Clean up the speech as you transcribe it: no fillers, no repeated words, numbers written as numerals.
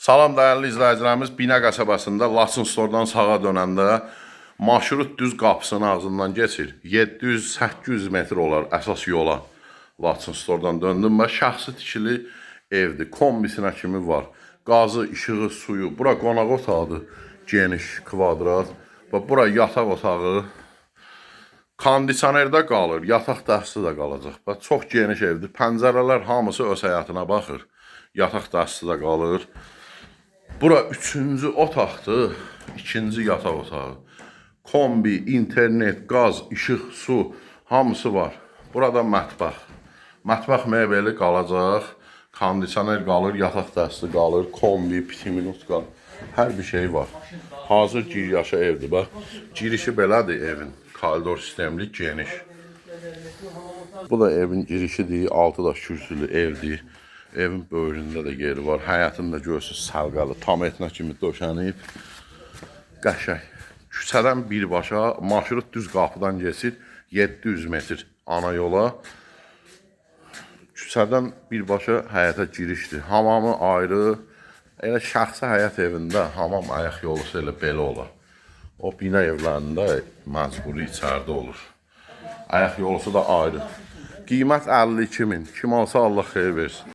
Salam dəyərli izləyicilərimiz, Bina qəsəbəsində Laçın Stordan sağa dönəndə marşrut düz qapısının ağzından keçir. 700-800 metr olar əsas yola Laçın Stordan döndüm və şəxsi tikili evdir. Kombisinə kimi var. Qazı, işığı, suyu. Bura qonaq otağıdır. Geniş, kvadrat. Və bura yataq otağı. Kondisionerdə qalır. Yataq dəsti də qalacaq. Və çox geniş evdir. Pəncərələr hamısı öz həyatına baxır. Yataq dəsti də qalır. Bura üçüncü otaqdır, ikinci yataq otağı. Kombi, internet, qaz, işıq, su hamısı var. Burada mətbəx. Mətbəx mebeli qalacaq, kondisioner qalır, yataq dəsti qalır, kombi, pitiminutka, hər bir şey var. Hazır giryaşı evdir, bax. Girişi belədir evin, koridor sistemli, geniş. Bu da evin girişidir, altı da kürsülü evdir. Evin böyründə də yeri var. Həyətində görürsünüz səlqəli, tam etnə kimi döşənib. Qəşəng. Küçədən birbaşa marşrut düz qapıdan keçir. 700 metr ana yola. Küçədən birbaşa həyətə girişdir. Hamamı ayrı. Elə şəxsi həyət evində hamam ayaq yolusu elə belə olar. O bina evlərində məcburi içəridə olur. Ayaq yolusu da ayrı. Qiymət 52 min. Kim alsa Allah xeyir versin.